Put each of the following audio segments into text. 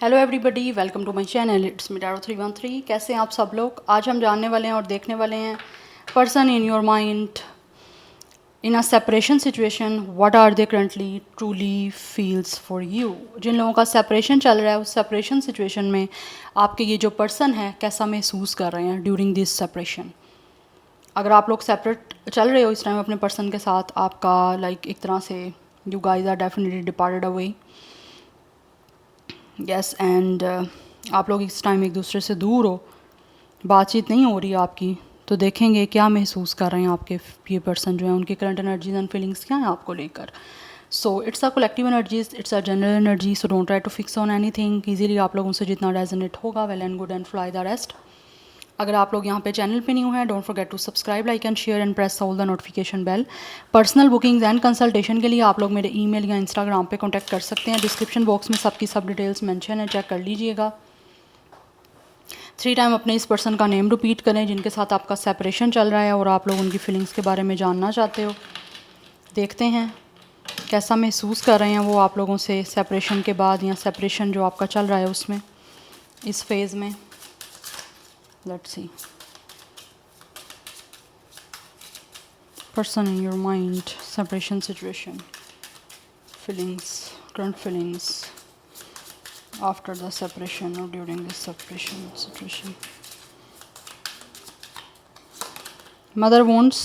Hello everybody, welcome to my channel. It's me Taro 313। कैसे हैं आप सब लोग? आज हम जानने वाले हैं और देखने वाले हैं person in your mind in a separation situation, what are they currently truly feels for you. जिन लोगों का सेपरेशन चल रहा है, उस सेपरेशन सिचुएशन में आपके ये जो पर्सन है कैसा महसूस कर रहे हैं ड्यूरिंग दिस सेपरेशन। अगर आप लोग सेपरेट चल रहे हो इस टाइम अपने पर्सन के साथ, आपका एक तरह से you guys are definitely departed away. Yes and आप लोग इस टाइम एक दूसरे से दूर हो, बातचीत नहीं हो रही आपकी, तो देखेंगे क्या महसूस कर रहे हैं आपके ये पर्सन जो है, उनकी करंट एनर्जीज एंड फीलिंग्स क्या हैं आपको लेकर। So it's a collective energies, it's a general energy, so don't try to fix on anything. Easily आप लोगों से जितना रेजोनेट होगा well and good and fly the rest. अगर आप लोग यहाँ पे चैनल पे न्यू हैं, don't forget to subscribe, like and share and press all the notification bell. Personal bookings and consultation के लिए आप लोग मेरे ईमेल या इंस्टाग्राम पे कांटेक्ट कर सकते हैं। डिस्क्रिप्शन बॉक्स में सबकी सब डिटेल्स मेंशन है, चेक कर लीजिएगा। 3 टाइम अपने इस पर्सन का नेम रिपीट करें जिनके साथ आपका सेपरेशन चल रहा है और आप लोग उनकी फीलिंग्स के बारे में जानना चाहते हो। देखते हैं कैसा महसूस कर रहे हैं वो आप लोगों से सेपरेशन के बाद, या सेपरेशन जो आपका चल रहा है उसमें, इस फेज़ में। Let's see person in your mind, separation situation, feelings, current feelings after the separation or during this separation situation. Mother wounds,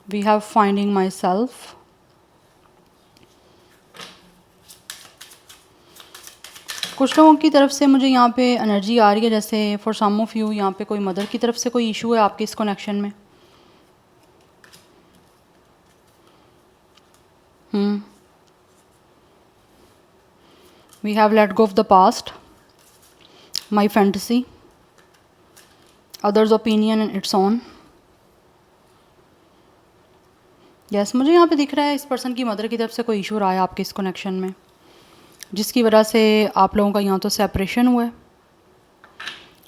we have finding myself, कुछ लोगों की तरफ से मुझे यहाँ पे एनर्जी आ रही है जैसे फॉर सम ऑफ यू यहाँ पे कोई मदर की तरफ से कोई इशू है आपके इस कनेक्शन में। We have let go of the past, my fantasy, others opinion and it's on. Yes, मुझे यहाँ पे दिख रहा है इस पर्सन की मदर की तरफ से कोई इशू रहा है आपके इस कनेक्शन में, जिसकी वजह से आप लोगों का यहाँ तो सेपरेशन हुआ है।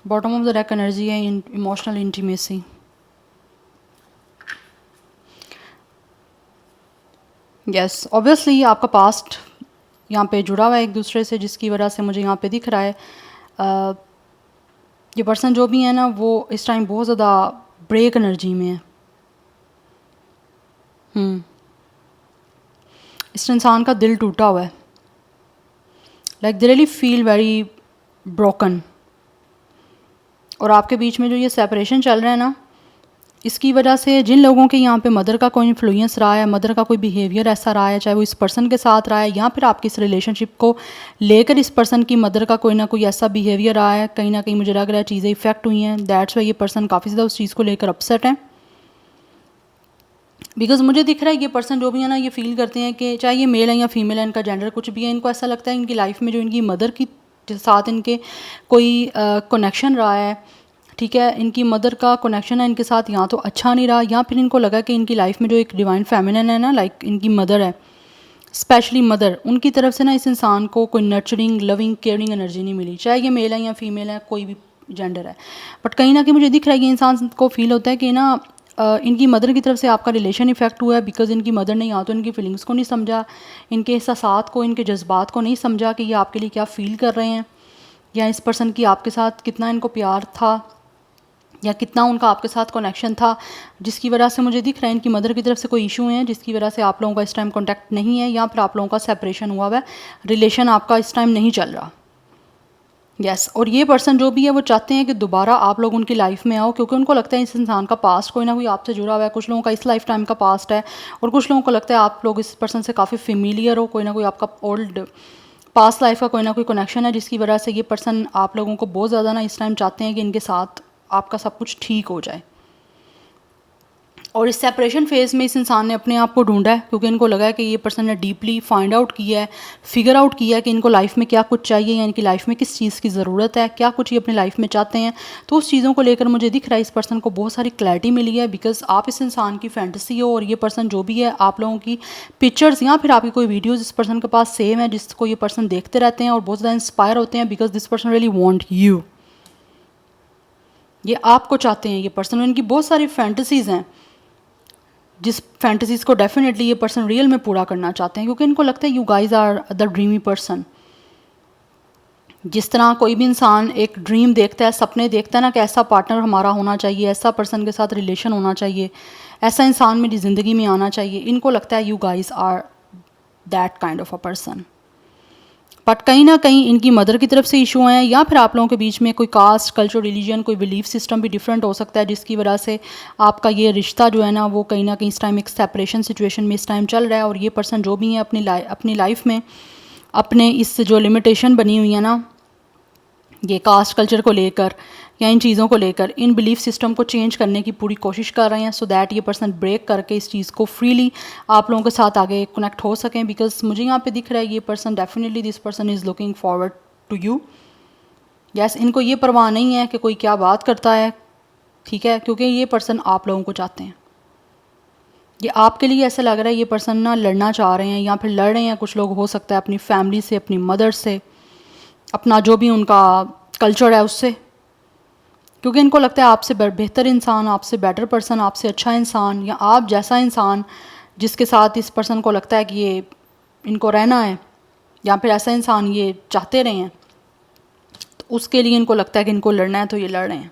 Bottom of the deck energy है इमोशनल इंटीमेसी। यस, ऑब्वियसली आपका पास्ट यहाँ पे जुड़ा हुआ है एक दूसरे से, जिसकी वजह से मुझे यहाँ पे दिख रहा है ये पर्सन जो भी है ना, वो इस टाइम बहुत ज़्यादा ब्रेक एनर्जी में है। इस इंसान का दिल टूटा हुआ है, like they really feel very broken. और आपके बीच में जो ये सेपरेशन चल रहा है ना, इसकी वजह से जिन लोगों के यहाँ पे मदर का कोई इन्फ्लुएंस रहा है, मदर का कोई बिहेवियर ऐसा रहा है, चाहे वो इस पर्सन के साथ रहा है या फिर आपकी इस रिलेशनशिप को लेकर इस पर्सन की मदर का कोई ना कोई ऐसा बिहेवियर रहा है, कहीं ना कहीं मुझे लग रहा है चीज़ें इफेक्ट हुई हैं। दैट्स वाई ये पर्सन काफ़ी ज़्यादा उस चीज़ को लेकर अपसेट है। बिकॉज मुझे दिख रहा है ये पर्सन जो भी है ना, ये फील करते हैं कि चाहे ये मेल है या फीमेल है, इनका जेंडर कुछ भी है, इनको ऐसा लगता है इनकी लाइफ में जो इनकी मदर की साथ इनके कोई कनेक्शन रहा है, ठीक है, इनकी मदर का कनेक्शन है इनके साथ, या तो अच्छा नहीं रहा, या फिर इनको लगा कि इनकी लाइफ में जो एक डिवाइन फेमिनिन है ना, लाइक इनकी मदर है, स्पेशली मदर, उनकी तरफ से ना इस इंसान को कोई नर्चरिंग लविंग केयरिंग एनर्जी नहीं मिली। चाहे ये मेल है या फीमेल है, कोई भी जेंडर है, बट कहीं ना कहीं मुझे दिख रहा है कि इंसान को फील होता है कि ना इनकी मदर की तरफ से आपका रिलेशन इफेक्ट हुआ है, बिकॉज इनकी मदर ने या तो इनकी फीलिंग्स को नहीं समझा, इनके एहसास को, इनके जज्बात को नहीं समझा कि ये आपके लिए क्या फ़ील कर रहे हैं, या इस पर्सन की आपके साथ कितना इनको प्यार था, या कितना उनका आपके साथ कनेक्शन था, जिसकी वजह से मुझे दिख रहा है इनकी मदर की तरफ से कोई इशू है, जिसकी वजह से आप लोगों का इस टाइम कॉन्टैक्ट नहीं है, या फिर आप लोगों का सेपरेशन हुआ है, रिलेशन आपका इस टाइम नहीं चल रहा। यस, और ये पर्सन जो भी है वो चाहते हैं कि दोबारा आप लोग उनकी लाइफ में आओ, क्योंकि उनको लगता है इस इंसान का पास्ट कोई ना कोई आपसे जुड़ा हुआ है। कुछ लोगों का इस लाइफ टाइम का पास्ट है, और कुछ लोगों को लगता है आप लोग इस पर्सन से काफ़ी फेमिलियर हो, कोई ना कोई आपका ओल्ड पास्ट लाइफ का कोई ना कोई कनेक्शन है, जिसकी वजह से ये पर्सन आप लोगों को बहुत ज़्यादा ना इस टाइम चाहते हैं कि इनके साथ आपका सब कुछ ठीक हो जाए। और इस सेपरेशन फेज़ में इस इंसान ने अपने आप को ढूंढा है, क्योंकि इनको लगा है कि ये पर्सन ने डीपली फाइंड आउट किया है, फिगर आउट किया है कि इनको लाइफ में क्या कुछ चाहिए, या इनकी लाइफ में किस चीज़ की ज़रूरत है, क्या कुछ ये अपनी लाइफ में चाहते हैं। तो उस चीज़ों को लेकर मुझे दिख रहा है इस पर्सन को बहुत सारी क्लैरिटी मिली है, बिकॉज आप इस इंसान की फैंटेसी हो, और ये पर्सन जो भी है आप लोगों की पिक्चर्स या फिर आपकी कोई वीडियोज़ इस पर्सन के पास सेम है, जिसको ये पर्सन देखते रहते हैं और बहुत ज़्यादा इंस्पायर होते हैं, because this person really want you. ये आपको चाहते हैं ये पर्सन, इनकी बहुत सारी फैंटेसीज़ हैं जिस फैंटेसीज़ को डेफिनेटली ये पर्सन रियल में पूरा करना चाहते हैं, क्योंकि इनको लगता है you guys are the dreamy person. जिस तरह कोई भी इंसान एक ड्रीम देखता है, सपने देखता है ना कि ऐसा पार्टनर हमारा होना चाहिए, ऐसा पर्सन के साथ रिलेशन होना चाहिए, ऐसा इंसान मेरी ज़िंदगी में आना चाहिए, इनको लगता है you guys are that kind of a person. But कहीं ना कहीं इनकी मदर की तरफ से इशू हैं, या फिर आप लोगों के बीच में कोई कास्ट, कल्चर, रिलीजन, कोई बिलीफ सिस्टम भी डिफरेंट हो सकता है, जिसकी वजह से आपका ये रिश्ता जो है ना वो कहीं ना कहीं इस टाइम एक सेपरेशन सिचुएशन में इस टाइम चल रहा है। और ये पर्सन जो भी है अपनी लाइफ में अपने इस जो लिमिटेशन बनी हुई है ना, ये कास्ट कल्चर को लेकर या इन चीज़ों को लेकर, इन बिलीफ सिस्टम को चेंज करने की पूरी कोशिश कर रहे हैं, सो दैट ये पर्सन ब्रेक करके इस चीज़ को फ्रीली आप लोगों के साथ आगे कनेक्ट हो सकें। बिकॉज मुझे यहाँ पे दिख रहा है ये person definitely this person is looking forward to you. Yes, इनको ये परवाह नहीं है कि कोई क्या बात करता है, ठीक है, क्योंकि ये पर्सन आप लोगों को चाहते हैं। ये आपके लिए ऐसा लग रहा है ये पर्सन ना लड़ना चाह रहे हैं, या फिर लड़ रहे हैं, कुछ लोग हो सकता है अपनी फैमिली से, अपनी मदर से, अपना जो भी उनका कल्चर है उससे, क्योंकि इनको लगता है आपसे बेहतर इंसान, आपसे बेटर पर्सन, आपसे अच्छा इंसान, या आप जैसा इंसान जिसके साथ इस पर्सन को लगता है कि ये इनको रहना है, या फिर ऐसा इंसान ये चाहते रहे हैं, तो उसके लिए इनको लगता है कि इनको लड़ना है, तो ये लड़ रहे हैं।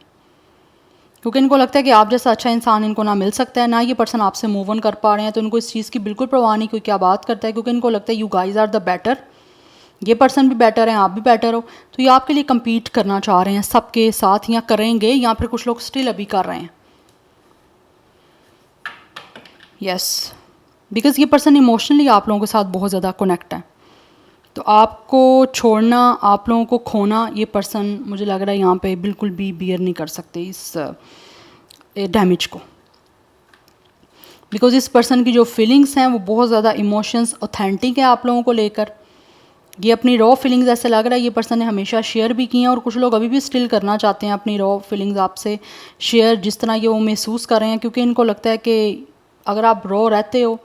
क्योंकि इनको लगता है कि आप जैसा अच्छा इंसान इनको ना मिल सकता है, ना ये पर्सन आपसे मूव ऑन कर पा रहे हैं, तो इनको इस चीज़ की बिल्कुल परवाह नहीं कोई क्या बात करता है, क्योंकि इनको लगता है you guys are the better, ये पर्सन भी बेटर है, आप भी बेटर हो, तो ये आपके लिए compete करना चाह रहे हैं सबके साथ, या करेंगे, या फिर कुछ लोग स्टिल अभी कर रहे हैं। यस, बिकॉज ये पर्सन इमोशनली आप लोगों के साथ बहुत ज़्यादा कनेक्ट है, तो आपको छोड़ना, आप लोगों को खोना, ये पर्सन मुझे लग रहा है यहाँ पे बिल्कुल भी बियर नहीं कर सकते इस डैमेज को। बिकॉज इस पर्सन की जो फीलिंग्स हैं वो बहुत ज़्यादा इमोशंस ऑथेंटिक है आप लोगों को लेकर। ये अपनी रॉ फीलिंग्स ऐसे लग रहा है ये पर्सन ने हमेशा शेयर भी की हैं, और कुछ लोग अभी भी स्टिल करना चाहते हैं अपनी रॉ फीलिंग्स आपसे शेयर, जिस तरह ये वो महसूस कर रहे हैं, क्योंकि इनको लगता है कि अगर आप रॉ रहते हो,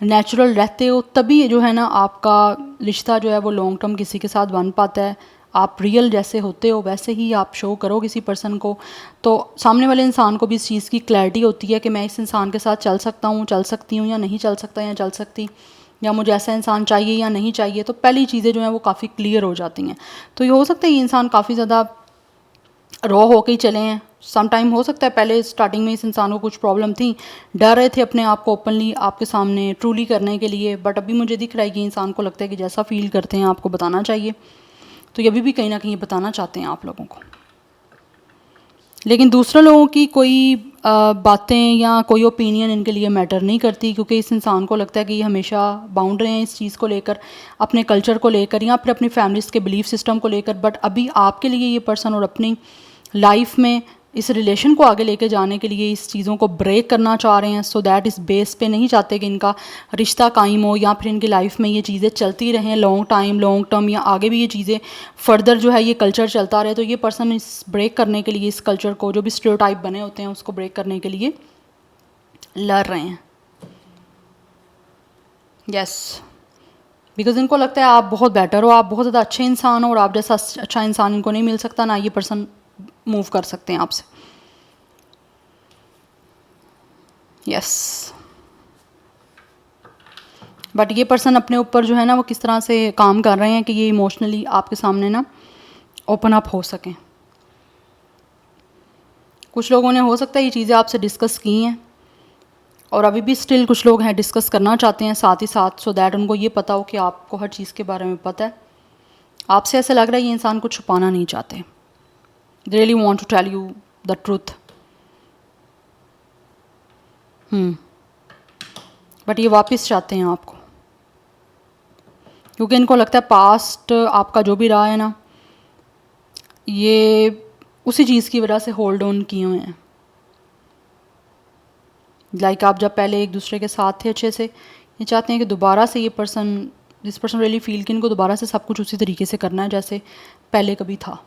नेचुरल रहते हो, तभी जो है ना आपका रिश्ता जो है वो लॉन्ग टर्म किसी के साथ बन पाता है। आप रियल जैसे होते हो वैसे ही आप शो करो किसी पर्सन को, तो सामने वाले इंसान को भी इस चीज़ की क्लैरिटी होती है कि मैं इस इंसान के साथ चल सकता हूँ, चल सकती हूँ, या नहीं चल सकता या चल सकती, या मुझे ऐसा इंसान चाहिए या नहीं चाहिए। तो पहली चीज़ें जो हैं वो काफ़ी क्लियर हो जाती हैं। तो ये हो सकता है ये इंसान काफ़ी ज़्यादा रॉ होके ही चले हैं। सम टाइम हो सकता है पहले स्टार्टिंग में इस इंसान को कुछ प्रॉब्लम थी, डर रहे थे अपने आप को ओपनली आपके सामने ट्रूली करने के लिए, बट अभी मुझे दिख रहा है कि इंसान को लगता है कि जैसा फील करते हैं आपको बताना चाहिए, तो ये अभी भी कहीं ना कहीं बताना चाहते हैं आप लोगों को। लेकिन दूसरे लोगों की कोई बातें या कोई ओपिनियन इनके लिए मैटर नहीं करती, क्योंकि इस इंसान को लगता है कि ये हमेशा बाउंड रहे हैं इस चीज़ को लेकर, अपने कल्चर को लेकर, या फिर अपनी फैमिलीज़ के बिलीफ सिस्टम को लेकर। बट अभी आपके लिए ये पर्सन और अपनी लाइफ में इस रिलेशन को आगे लेके जाने के लिए इस चीज़ों को ब्रेक करना चाह रहे हैं, सो दैट इस बेस पे नहीं चाहते कि इनका रिश्ता कायम हो, या फिर इनकी लाइफ में ये चीज़ें चलती रहें लॉन्ग टर्म, या आगे भी ये चीज़ें फर्दर जो है ये कल्चर चलता रहे। तो ये पर्सन इस ब्रेक करने के लिए, इस कल्चर को, जो भी स्टीरियोटाइप बने होते हैं उसको ब्रेक करने के लिए लड़ रहे हैं। यस, बिकॉज इनको लगता है आप बहुत बेटर हो, आप बहुत ज़्यादा अच्छे इंसान हो, और आप जैसा अच्छा इंसान इनको नहीं मिल सकता, ना ये पर्सन मूव कर सकते हैं आपसे। यस, बट ये पर्सन अपने ऊपर जो है ना वो किस तरह से काम कर रहे हैं कि ये इमोशनली आपके सामने ना ओपन अप हो सकें। कुछ लोगों ने हो सकता है ये चीज़ें आपसे डिस्कस की हैं, और अभी भी स्टिल कुछ लोग हैं डिस्कस करना चाहते हैं साथ ही साथ, सो दैट उनको ये पता हो कि आपको हर चीज़ के बारे में पता है। आपसे ऐसा लग रहा है ये इंसान को छुपाना नहीं चाहते, they really want to tell you the truth. But ये वापस चाहते हैं आपको, क्योंकि इनको लगता है पास्ट आपका जो भी रहा है ना, ये उसी चीज़ की वजह से होल्ड ऑन किए हुए हैं। लाइक आप जब पहले एक दूसरे के साथ थे अच्छे से, ये चाहते हैं कि दोबारा से ये person, this person really feel कि इनको दोबारा से सब कुछ उसी तरीके से करना है जैसे पहले कभी था।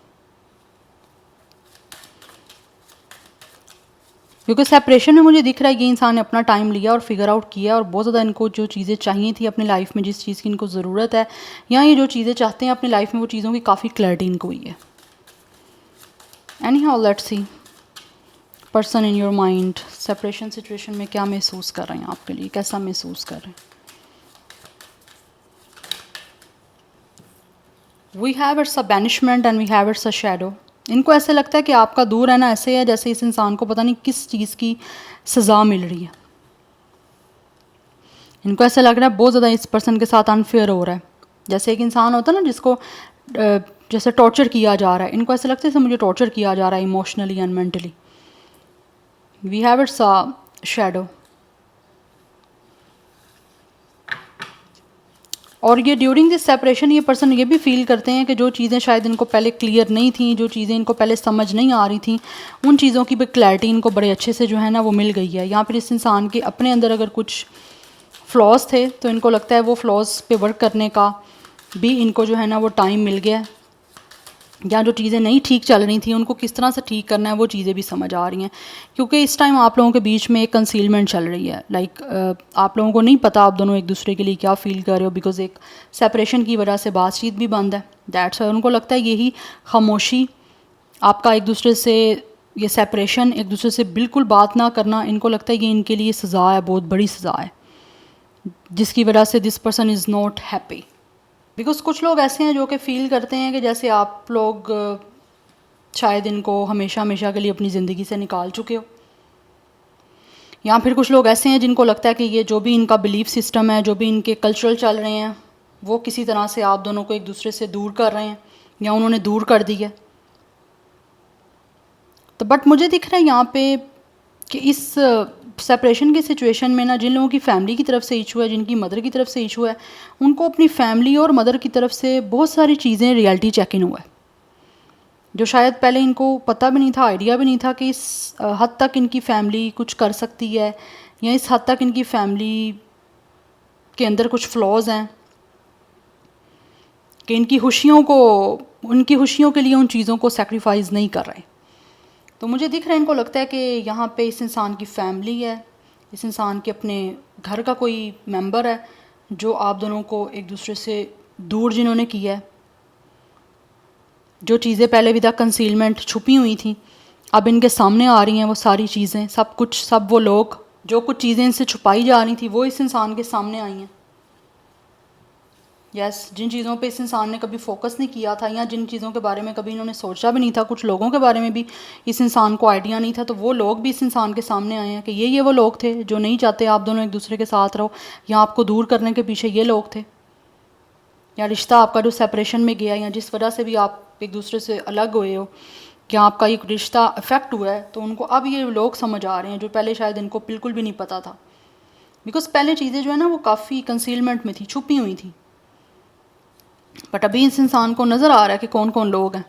क्योंकि सेपरेशन में मुझे दिख रहा है ये इंसान ने अपना टाइम लिया और फिगर आउट किया, और बहुत ज़्यादा इनको जो चीज़ें चाहिए थी अपनी लाइफ में, जिस चीज़ की इनको ज़रूरत है, या ये जो चीज़ें चाहते हैं अपनी लाइफ में, वो चीज़ों की काफ़ी क्लैरिटी इनको हुई है। Any how let's see, person in your mind separation situation में क्या महसूस कर रहे हैं आपके लिए, कैसा महसूस कर रहे हैं? We have it's a banishment and we have it's a shadow. इनको ऐसे लगता है कि आपका दूर रहना ऐसे है जैसे इस इंसान को पता नहीं किस चीज़ की सज़ा मिल रही है। इनको ऐसा लग रहा है बहुत ज़्यादा इस पर्सन के साथ अनफेयर हो रहा है। जैसे एक इंसान होता है ना जिसको जैसे टॉर्चर किया जा रहा है, इनको ऐसा लगता है जैसे मुझे टॉर्चर किया जा रहा है emotionally and mentally. We have it's a shadow. और ये ड्यूरिंग दिस सेपरेशन ये पर्सन ये भी फील करते हैं कि जो चीज़ें शायद इनको पहले क्लियर नहीं थी, जो चीज़ें इनको पहले समझ नहीं आ रही थी, उन चीज़ों की भी क्लैरिटी इनको बड़े अच्छे से जो है ना वो मिल गई है। या फिर इस इंसान के अपने अंदर अगर कुछ फ्लॉज थे तो इनको लगता है वो फ्लॉज पे वर्क करने का भी इनको जो है ना वो टाइम मिल गया है, या जो चीज़ें नहीं ठीक चल रही थी उनको किस तरह से ठीक करना है वो चीज़ें भी समझ आ रही हैं। क्योंकि इस टाइम आप लोगों के बीच में एक कंसीलमेंट चल रही है। लाइक आप लोगों को नहीं पता आप दोनों एक दूसरे के लिए क्या फ़ील कर रहे हो, बिकॉज एक सेपरेशन की वजह से बातचीत भी बंद है। दैट्स वाई उनको लगता है यही खामोशी आपका एक दूसरे से, ये सेपरेशन, एक दूसरे से बिल्कुल बात ना करना, इनको लगता है ये इनके लिए सज़ा है, बहुत बड़ी सज़ा है, जिसकी वजह से this person is not happy. Because कुछ लोग ऐसे हैं जो कि फ़ील करते हैं कि जैसे आप लोग शायद इनको हमेशा हमेशा के लिए अपनी ज़िंदगी से निकाल चुके हो। या फिर कुछ लोग ऐसे हैं जिनको लगता है कि ये जो भी इनका बिलीफ सिस्टम है, जो भी इनके कल्चरल चल रहे हैं, वो किसी तरह से आप दोनों को एक दूसरे से दूर कर रहे हैं या उन्होंने दूर कर दी है। तो बट मुझे दिख रहा है यहाँ पे कि इस सेपरेशन की सिचुएशन में ना जिन लोगों की फैमिली की तरफ से इशू है, जिनकी मदर की तरफ से इशू है, उनको अपनी फैमिली और मदर की तरफ से बहुत सारी चीज़ें रियलिटी चेक इन हुआ है, जो शायद पहले इनको पता भी नहीं था, आइडिया भी नहीं था कि इस हद तक इनकी फैमिली कुछ कर सकती है, या इस हद तक इनकी फैमिली के अंदर कुछ फ्लॉज हैं कि इनकी खुशियों को, उनकी खुशियों के लिए उन चीज़ों को सेक्रीफाइस नहीं कर रहे। तो मुझे दिख रहा है इनको लगता है कि यहाँ पे इस इंसान की फैमिली है, इस इंसान के अपने घर का कोई मेंबर है जो आप दोनों को एक दूसरे से दूर जिन्होंने किया है। जो चीज़ें पहले विदा कंसीलमेंट छुपी हुई थी अब इनके सामने आ रही हैं, वो सारी चीज़ें, सब कुछ, सब वो लोग, जो कुछ चीज़ें इनसे छुपाई जा रही थी वो इस इंसान के सामने आई हैं। यस, जिन चीज़ों पे इस इंसान ने कभी फोकस नहीं किया था, या जिन चीज़ों के बारे में कभी इन्होंने सोचा भी नहीं था, कुछ लोगों के बारे में भी इस इंसान को आइडिया नहीं था, तो वो लोग भी इस इंसान के सामने आए हैं कि ये वो लोग थे जो नहीं चाहते आप दोनों एक दूसरे के साथ रहो, या आपको दूर करने के पीछे ये लोग थे, या रिश्ता आपका जो सेपरेशन में गया, या जिस वजह से भी आप एक दूसरे से अलग हुए हो, कि आपका एक रिश्ता अफेक्ट हुआ है, तो उनको अब ये लोग समझ आ रहे हैं जो पहले शायद इनको बिल्कुल भी नहीं पता था। बिकॉज पहले चीज़ें जो है ना वो काफ़ी कंसीलमेंट में थी, छुपी हुई थी, बट अभी इस इंसान को नज़र आ रहा है कि कौन कौन लोग हैं।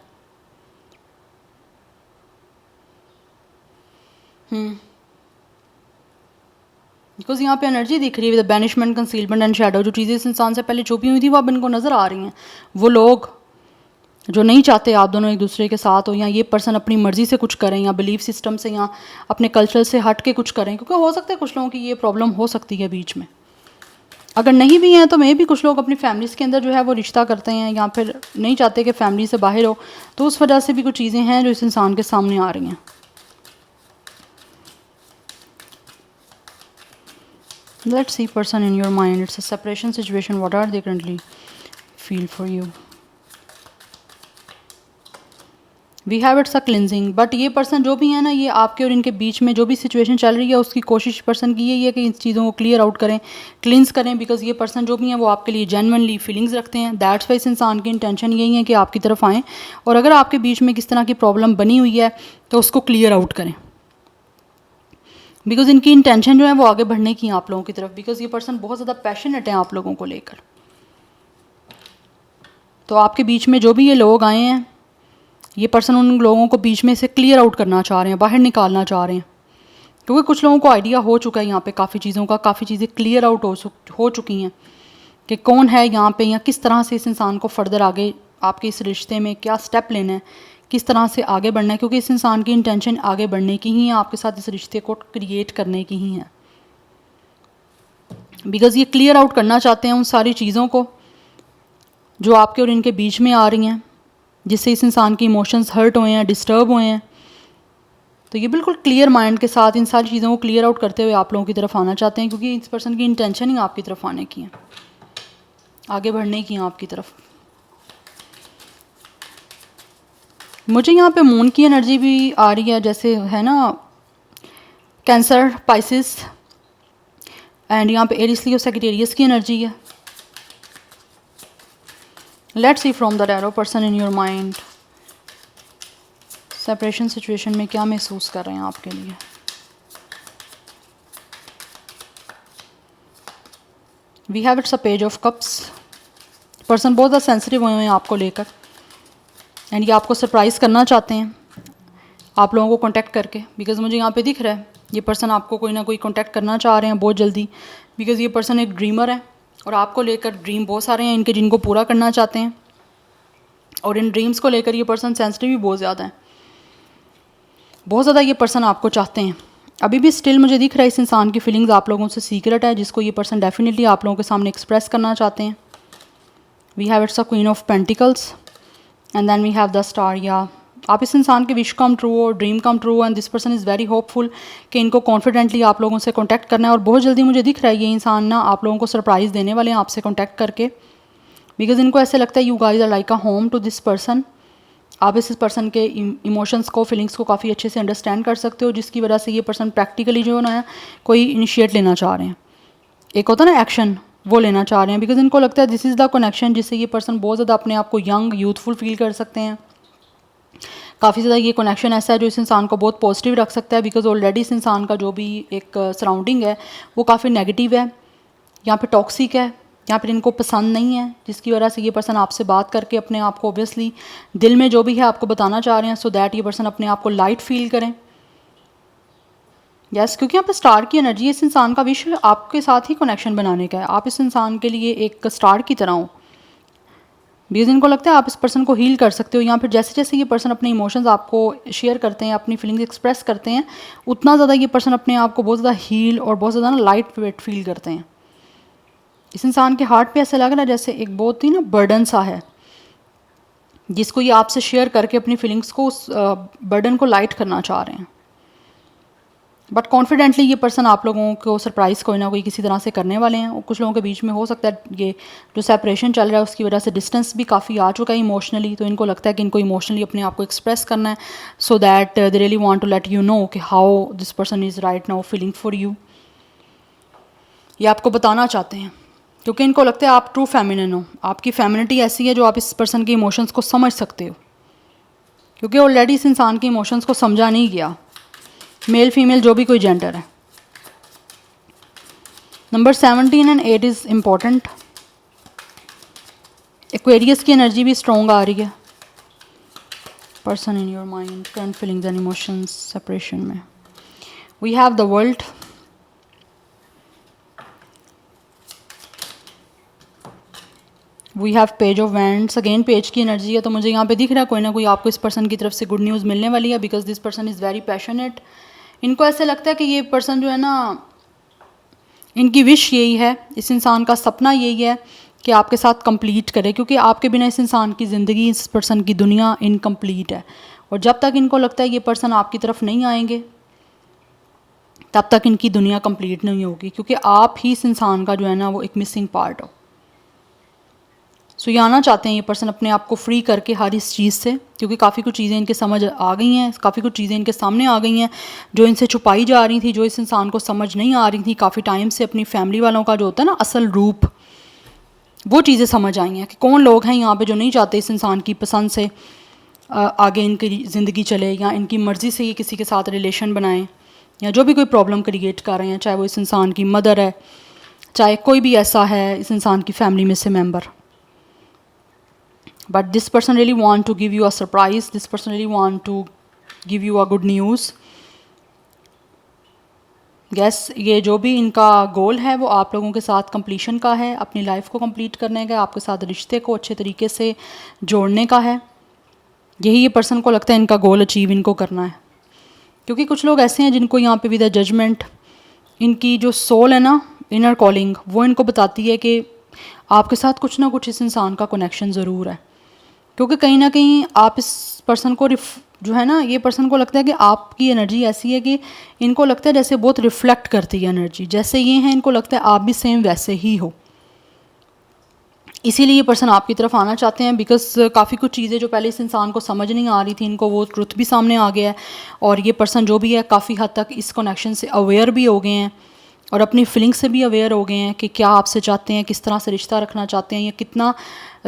बिकॉज यहाँ पे एनर्जी दिख रही है with banishment, concealment and shadow. जो चीज़ें इस इंसान से पहले छुपी हुई थी वो अब इनको नज़र आ रही हैं। वो लोग जो नहीं चाहते आप दोनों एक दूसरे के साथ हो, या ये पर्सन अपनी मर्ज़ी से कुछ करें, या बिलीफ सिस्टम से या अपने कल्चर से हट के कुछ करें, क्योंकि हो सकता है कुछ लोगों की ये प्रॉब्लम हो सकती है बीच में। अगर नहीं भी हैं तो मे भी कुछ लोग अपनी फैमिलीज़ के अंदर जो है वो रिश्ता करते हैं, या फिर नहीं चाहते कि फैमिली से बाहर हो, तो उस वजह से भी कुछ चीज़ें हैं जो इस इंसान के सामने आ रही हैं। Let's see person in your mind, it's a separation situation, what are they currently feel for you. We have it's a cleansing, but ये पर्सन जो भी है ना, ये आपके और इनके बीच में जो भी सिचुएशन चल रही है उसकी कोशिश पर्सन की यही है कि इन चीज़ों को क्लियर आउट करें, क्लिनस करें। बिकॉज ये पर्सन जो भी हैं वो आपके लिए जेन्युइनली फीलिंग्स रखते हैं। दैट्स वाई इस इंसान की इंटेंशन यही है कि आपकी तरफ आएँ, और अगर आपके बीच में किस तरह की प्रॉब्लम बनी हुई है तो उसको क्लियर आउट करें। बिकॉज इनकी इंटेंशन जो है वो आगे बढ़ने की है आप लोगों की तरफ। बिकॉज ये पर्सन बहुत ज़्यादा पैशनेट है आप लोगों को लेकर। तो आपके बीच में जो भी ये लोग आए हैं, ये पर्सन उन लोगों को बीच में से क्लियर आउट करना चाह रहे हैं, बाहर निकालना चाह रहे हैं, क्योंकि कुछ लोगों को आइडिया हो चुका है यहाँ पे काफ़ी चीज़ों का, काफ़ी चीज़ें क्लियर आउट हो चुकी हैं कि कौन है यहाँ पे, या किस तरह से इस इंसान को फर्दर आगे आपके इस रिश्ते में क्या स्टेप लेना है, किस तरह से आगे बढ़ना है। क्योंकि इस इंसान की इंटेंशन आगे बढ़ने की ही है, आपके साथ इस रिश्ते को क्रिएट करने की ही है। बिकॉज़ ये क्लियर आउट करना चाहते हैं उन सारी चीज़ों को जो आपके और इनके बीच में आ रही हैं, जिससे इस इंसान के इमोशंस हर्ट हुए हैं, डिस्टर्ब हुए हैं। तो ये बिल्कुल क्लियर माइंड के साथ इन सारी चीज़ों को क्लियर आउट करते हुए आप लोगों की तरफ आना चाहते हैं, क्योंकि इस पर्सन की इंटेंशन ही आपकी तरफ आने की है, आगे बढ़ने की है आपकी तरफ। मुझे यहाँ पे मून की एनर्जी भी आ रही है, जैसे है ना कैंसर, पाइसिस, एंड यहाँ पे एरिस लियो सेजिटेरियस की एनर्जी है। Let's see from the tarot person in your mind separation situation में क्या महसूस कर रहे हैं आपके लिए। We have it's a page of cups. Person बहुत ज़्यादा सेंसिटिव हुए हैं आपको लेकर, एंड ये आपको सरप्राइज़ करना चाहते हैं आप लोगों को कांटेक्ट करके, बिकॉज़ मुझे यहाँ पे दिख रहा है ये पर्सन आपको कोई ना कोई कांटेक्ट करना चाह रहे हैं बहुत जल्दी, बिकॉज़ ये पर्सन एक ड्रीमर है और आपको लेकर ड्रीम बहुत सारे हैं इनके जिनको पूरा करना चाहते हैं, और इन ड्रीम्स को लेकर ये पर्सन सेंसिटिव भी बहुत ज़्यादा है, बहुत ज़्यादा ये पर्सन आपको चाहते हैं। अभी भी स्टिल मुझे दिख रहा है इस इंसान की फीलिंग्स आप लोगों से सीक्रेट है, जिसको ये पर्सन डेफिनेटली आप लोगों के सामने एक्सप्रेस करना चाहते हैं। We have it's a queen of pentacles and then we have the star. या आप इस इंसान के विश कम ट्रू और dream come true, and this person is very hopeful कि इनको कॉन्फिडेंटली आप लोगों से कॉन्टैक्ट करना है, और बहुत जल्दी मुझे दिख रहा है ये इंसान ना आप लोगों को सरप्राइज़ देने वाले हैं आपसे कॉन्टैक्ट करके, बिकॉज इनको ऐसे लगता है you guys are like a home to this person. आप इस पर्सन के इमोशंस को, फीलिंग्स को काफ़ी अच्छे से अंडरस्टैंड कर सकते हो, जिसकी वजह से ये पर्सन प्रैक्टिकली जो है ना कोई इनिशिएट लेना चाह रहे हैं, एक होता है ना एक्शन, वो लेना चाह रहे हैं, बिकॉज इनको लगता है दिस इज़ द कनेक्शन जिससे ये पर्सन बहुत ज़्यादा अपने आप को यंग, यूथफुल फील कर सकते हैं। काफ़ी ज़्यादा ये कनेक्शन ऐसा है जो इस इंसान को बहुत पॉजिटिव रख सकता है, बिकॉज ऑलरेडी इस इंसान का जो भी एक सराउंडिंग है वो काफ़ी नेगेटिव है, यहाँ पे टॉक्सिक है, यहाँ पर इनको पसंद नहीं है, जिसकी वजह से ये पर्सन आपसे बात करके अपने आप को ऑब्वियसली दिल में जो भी है आपको बताना चाह रहे हैं, सो दैट ये पर्सन अपने आप को लाइट फील करें। यस, क्योंकि यहाँ पे स्टार की एनर्जी, इस इंसान का विश आपके साथ ही कनेक्शन बनाने का है, आप इस इंसान के लिए एक स्टार की तरह हो, बिकॉज इनको लगता है आप इस पर्सन को हील कर सकते हो। यहाँ फिर जैसे जैसे ये पर्सन अपने इमोशंस आपको शेयर करते हैं, अपनी फीलिंग्स एक्सप्रेस करते हैं, उतना ज़्यादा ये पर्सन अपने आप को बहुत ज़्यादा हील और बहुत ज़्यादा ना लाइट वेट फील करते हैं। इस इंसान के हार्ट पे ऐसा लग रहा है जैसे एक बहुत ही ना बर्डन सा है, जिसको ये आपसे शेयर करके अपनी फीलिंग्स को, उस बर्डन को लाइट करना चाह रहे हैं। बट कॉन्फिडेंटली ये पर्सन आप लोगों को सरप्राइज़ कोई ना कोई किसी तरह से करने वाले हैं, और कुछ लोगों के बीच में हो सकता है ये जो सेपरेशन चल रहा है उसकी वजह से डिस्टेंस भी काफ़ी आ चुका है इमोशनली, तो इनको लगता है कि इनको इमोशनली अपने आप को एक्सप्रेस करना है, so that they really want to let you know कि how this person is right now feeling for you. ये आपको बताना चाहते हैं, क्योंकि इनको लगता है आप ट्रू फेमिनिन हो, आपकी फेमिनिटी ऐसी है जो आप इस पर्सन के इमोशंस को समझ सकते हो, क्योंकि ऑलरेडी इस इंसान के इमोशंस को समझा नहीं गया, मेल फीमेल जो भी कोई जेंडर है। Number 17 and 8 is important. Aquarius की एनर्जी भी स्ट्रॉन्ग आ रही है person in your mind, current feelings and emotions separation में। We have the world, we have page of wands, again page की एनर्जी है, तो मुझे यहाँ पे दिख रहा है कोई ना कोई आपको इस पर्सन की तरफ से गुड न्यूज़ मिलने वाली है, because this person is very passionate. इनको ऐसे लगता है कि ये पर्सन जो है ना, इनकी विश यही है, इस इंसान का सपना यही है कि आपके साथ कंप्लीट करे, क्योंकि आपके बिना इस इंसान की ज़िंदगी, इस पर्सन की दुनिया इनकम्प्लीट है, और जब तक इनको लगता है ये पर्सन आपकी तरफ नहीं आएंगे तब तक इनकी दुनिया कंप्लीट नहीं होगी, क्योंकि आप ही इस इंसान का जो है ना वो एक मिसिंग पार्ट हो। सो ये आना चाहते हैं ये पर्सन अपने आप को फ्री करके हर इस चीज़ से, क्योंकि काफ़ी कुछ चीज़ें इनके समझ आ गई हैं, काफ़ी कुछ चीज़ें इनके सामने आ गई हैं जो इनसे छुपाई जा रही थी, जो इस इंसान को समझ नहीं आ रही थी काफ़ी टाइम से। अपनी फैमिली वालों का जो होता है ना असल रूप, वो चीज़ें समझ आई हैं कि कौन लोग हैं यहाँ पे जो नहीं चाहते इस इंसान की पसंद से आगे इनकी ज़िंदगी चले, या इनकी मर्ज़ी से ये किसी के साथ रिलेशन बनाएं, या जो भी कोई प्रॉब्लम क्रिएट कर रहे हैं, चाहे वो इस इंसान की मदर है, चाहे कोई भी ऐसा है इस इंसान की फैमिली में से member. But this person really want to give you a surprise. This person really want to give you a good news. Yes, ये जो भी इनका गोल है वो आप लोगों के साथ कंप्लीशन का है, अपनी लाइफ को कंप्लीट करने का, आपके साथ रिश्ते को अच्छे तरीके से जोड़ने का है। यही ये पर्सन को लगता है इनका गोल अचीव इनको करना है, क्योंकि कुछ लोग ऐसे हैं जिनको यहाँ पे विद द जजमेंट, इनकी जो सोल है ना, इनर कॉलिंग, वो इनको बताती है कि आपके साथ कुछ ना कुछ इस इंसान का कनेक्शन ज़रूर है, क्योंकि कहीं ना कहीं आप इस पर्सन को जो है ना, ये पर्सन को लगता है कि आपकी एनर्जी ऐसी है कि इनको लगता है जैसे बहुत रिफ्लेक्ट करती है एनर्जी, जैसे ये हैं इनको लगता है आप भी सेम वैसे ही हो। इसीलिए ये पर्सन आपकी तरफ आना चाहते हैं, बिकॉज काफ़ी कुछ चीज़ें जो पहले इस इंसान को समझ नहीं आ रही थी, इनको वो ट्रुथ भी सामने आ गया है। और ये पर्सन जो भी है काफ़ी हद तक इस कनेक्शन से अवेयर भी हो गए हैं और अपनी फीलिंग्स से भी अवेयर हो गए हैं कि क्या आपसे चाहते हैं, किस तरह से रिश्ता रखना चाहते हैं, या कितना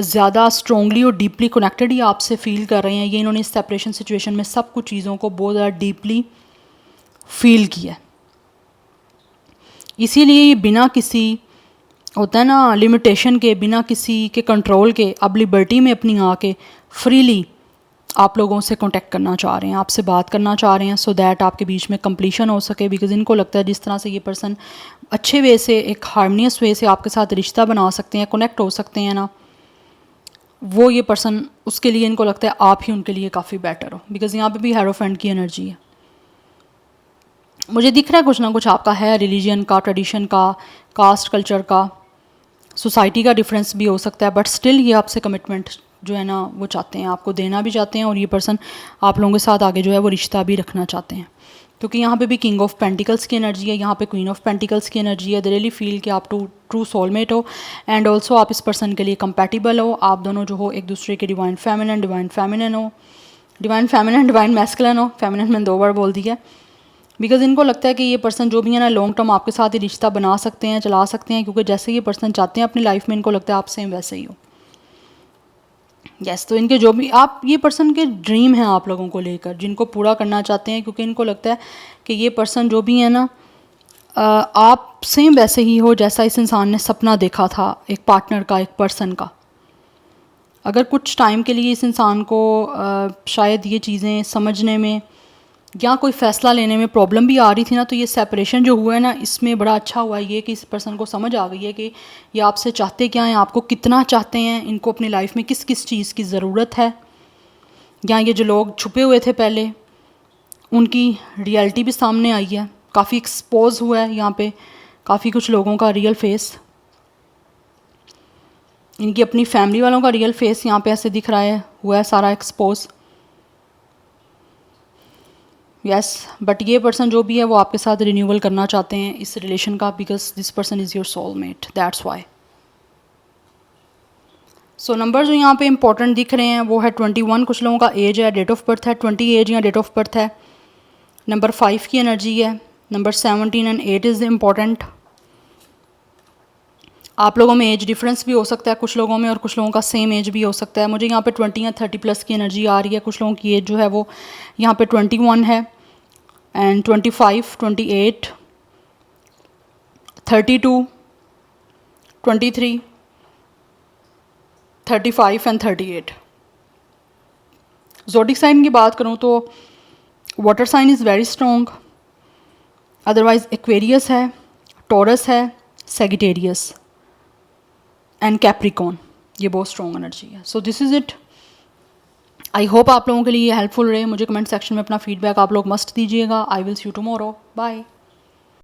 ज़्यादा स्ट्रॉन्गली और डीपली कनेक्टेड ही आपसे फील कर रहे हैं। ये इन्होंने इस सेपरेशन सिचुएशन में सब कुछ चीज़ों को बहुत ज़्यादा डीपली फील किया है। इसीलिए ये बिना किसी, होता है ना, लिमिटेशन के, बिना किसी के कंट्रोल के, अब लिबर्टी में अपनी आके फ्रीली आप लोगों से कांटेक्ट करना चाह रहे हैं, आपसे बात करना चाह रहे हैं, सो दैट आपके बीच में कंप्लीशन हो सके। बिकॉज इनको लगता है जिस तरह से ये पर्सन अच्छे वे से, एक हार्मनियस वे से आपके साथ रिश्ता बना सकते हैं, कनेक्ट हो सकते हैं ना, वो ये पर्सन, उसके लिए इनको लगता है आप ही उनके लिए काफ़ी बेटर हो। बिकॉज यहाँ पे भी हेरोफेंट की एनर्जी है। मुझे दिख रहा है कुछ ना कुछ आपका है रिलीजन का, ट्रेडिशन का, कास्ट कल्चर का, सोसाइटी का डिफरेंस भी हो सकता है, बट स्टिल ये आपसे कमिटमेंट जो है ना वो चाहते हैं, आपको देना भी चाहते हैं, और ये पर्सन आप लोगों के साथ आगे जो है वो रिश्ता भी रखना चाहते हैं। क्योंकि यहाँ पे भी किंग ऑफ पेंटिकल्स की एनर्जी है, यहाँ पे क्वीन ऑफ पेंटिकल्स की एनर्जी है। दे रियली फील कि आप ट्रू सोलमेट हो, एंड ऑल्सो आप इस पर्सन के लिए कंपैटिबल हो। आप दोनों जो हो एक दूसरे के डिवाइन फेमिनिन हो, डिवाइन फेमिनिन, डिवाइन मैस्कुलिन हो। फेमिनिन मैंने 2 बार बोल दिया। बिकॉज इनको लगता है कि ये पर्सन जो भी है ना लॉन्ग टर्म आपके साथ ही रिश्ता बना सकते हैं, चला सकते हैं, क्योंकि जैसे ये पर्सन चाहते हैं अपनी लाइफ में, इनको लगता है आप सेम वैसे ही हो। यस, तो इनके जो भी, आप ये पर्सन के ड्रीम हैं आप लोगों को लेकर, जिनको पूरा करना चाहते हैं, क्योंकि इनको लगता है कि ये पर्सन जो भी है ना आप सेम वैसे ही हो जैसा इस इंसान ने सपना देखा था एक पार्टनर का, एक पर्सन का। अगर कुछ टाइम के लिए इस इंसान को शायद ये चीज़ें समझने में या कोई फ़ैसला लेने में प्रॉब्लम भी आ रही थी ना, तो ये सेपरेशन जो हुआ है ना, इसमें बड़ा अच्छा हुआ ये कि इस पर्सन को समझ आ गई है कि ये आपसे चाहते क्या हैं, आपको कितना चाहते हैं, इनको अपनी लाइफ में किस किस चीज़ की ज़रूरत है। या ये जो लोग छुपे हुए थे पहले, उनकी रियलिटी भी सामने आई है, काफ़ी एक्सपोज हुआ है यहाँ पे काफ़ी कुछ लोगों का रियल फेस, इनकी अपनी फैमिली वालों का रियल फेस यहाँ पे ऐसे दिख रहा है, हुआ है सारा एक्सपोज। यस, बट ये पर्सन जो भी है वो आपके साथ रिन्यूअल करना चाहते हैं इस रिलेशन का, because this person is your soulmate, that's why. So number जो यहाँ पे इंपॉर्टेंट दिख रहे हैं वो है 21, कुछ लोगों का एज है, डेट ऑफ बर्थ है 20 एज या डेट ऑफ बर्थ है। नंबर 5 की एनर्जी है, नंबर 17 एंड 8 इज़ इम्पॉर्टेंट। आप लोगों में एज डिफरेंस भी हो सकता है कुछ लोगों में, और कुछ लोगों का सेम एज भी हो सकता है। मुझे यहाँ पे 20 या 30 प्लस की एनर्जी आ रही है। कुछ लोगों की एज जो है वो यहाँ पे 21 है, एंड 25, 28, 32, 23, 35 एंड 38। ज़ोडिक साइन की बात करूँ तो water sign is very strong, otherwise Aquarius है, टॉरस है, सेजिटेरियस एंड कैप्रिकॉन, ये बहुत स्ट्रॉन्ग एनर्जी है। So this is it. I hope आप लोगों के लिए ये हेल्पफुल रहे। मुझे कमेंट सेक्शन में अपना फीडबैक आप लोग मस्ट दीजिएगा। I will see you tomorrow, bye.